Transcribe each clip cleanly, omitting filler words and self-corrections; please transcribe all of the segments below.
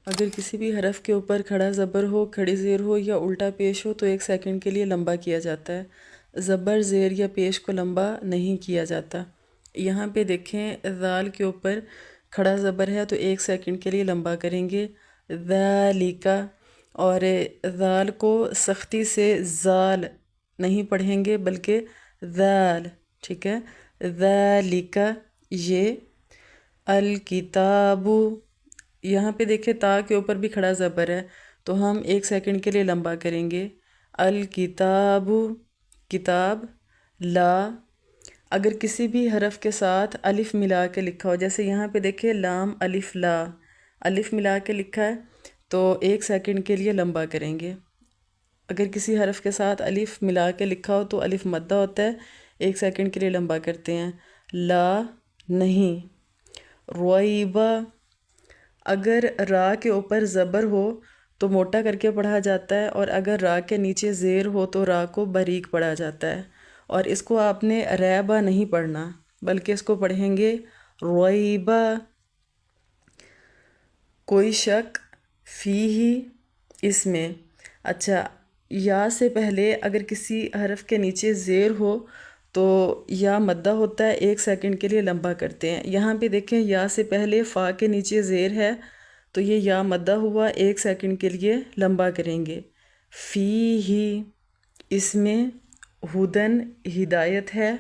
اگر کسی بھی حرف کے اوپر کھڑا زبر ہو، کھڑی زیر ہو یا الٹا پیش ہو تو 1 سیکنڈ کے لیے لمبا کیا جاتا ہے۔ زبر، زیر یا پیش کو لمبا نہیں کیا جاتا۔ یہاں پہ دیکھیں ذال کے اوپر کھڑا زبر ہے تو 1 سیکنڈ کے لیے لمبا کریں گے، ذالک، اور ذال کو سختی سے زال نہیں پڑھیں گے بلکہ ذال، ٹھیک ہے، ذالک یہ، الکتاب، یہاں پہ دیکھیں تا کے اوپر بھی کھڑا زبر ہے تو ہم 1 سیکنڈ کے لیے لمبا کریں گے، الکتاب، کتاب، لا، اگر کسی بھی حرف کے ساتھ الف ملا کے لکھا ہو، جیسے یہاں پہ دیکھیں لام الف لا، الف ملا کے لکھا ہے تو 1 سیکنڈ کے لیے لمبا کریں گے۔ اگر کسی حرف کے ساتھ الف ملا کے لکھا ہو تو الف مدہ ہوتا ہے، 1 سیکنڈ کے لیے لمبا کرتے ہیں، لا، نہیں، رویبہ، اگر را کے اوپر زبر ہو تو موٹا کر کے پڑھا جاتا ہے، اور اگر را کے نیچے زیر ہو تو را کو باریک پڑھا جاتا ہے، اور اس کو آپ نے ریبہ نہیں پڑھنا بلکہ اس کو پڑھیں گے رویبہ، کوئی شک فی ہی، اس میں۔ اچھا، یا سے پہلے اگر کسی حرف کے نیچے زیر ہو تو یا مدہ ہوتا ہے، 1 سیکنڈ کے لیے لمبا کرتے ہیں۔ یہاں پہ دیکھیں یا سے پہلے فا کے نیچے زیر ہے تو یہ یا مدہ ہوا، 1 سیکنڈ کے لیے لمبا کریں گے، فی ہی، اس میں، ہدن، ہدایت ہے،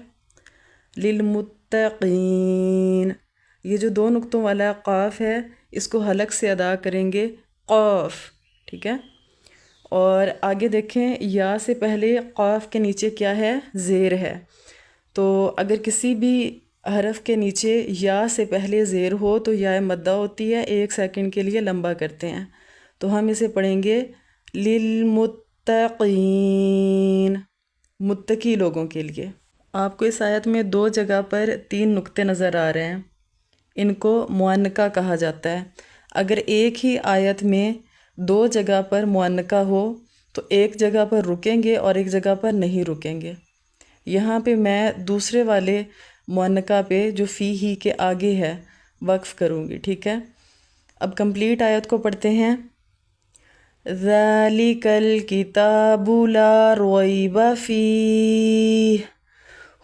للمتقین، یہ جو 2 نقطوں والا قاف ہے اس کو حلق سے ادا کریں گے، قاف، ٹھیک ہے۔ اور آگے دیکھیں یا سے پہلے قاف کے نیچے کیا ہے، زیر ہے، تو اگر کسی بھی حرف کے نیچے یا سے پہلے زیر ہو تو یا مدہ ہوتی ہے، 1 سیکنڈ کے لیے لمبا کرتے ہیں، تو ہم اسے پڑھیں گے للمتقین، متقی لوگوں کے لیے۔ آپ کو اس آیت میں 2 جگہ پر 3 نقطے نظر آ رہے ہیں، ان کو معانقہ کہا جاتا ہے۔ اگر ایک ہی آیت میں 2 جگہ پر معانقہ ہو تو ایک جگہ پر رکیں گے اور ایک جگہ پر نہیں رکیں گے۔ یہاں پہ میں دوسرے والے معانقہ پہ جو فی ہی کے آگے ہے وقف کروں گی، ٹھیک ہے۔ اب کمپلیٹ آیت کو پڑھتے ہیں، ذَلِكَ الْكِتَابُ لَا رَيْبَ فِيهِ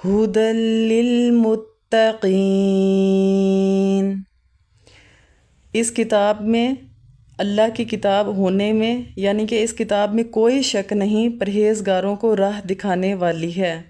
هُدًى لِّلْمُتَّقِينَ، اس کتاب میں، اللہ کی کتاب ہونے میں، یعنی کہ اس کتاب میں کوئی شک نہیں، پرہیزگاروں کو راہ دکھانے والی ہے۔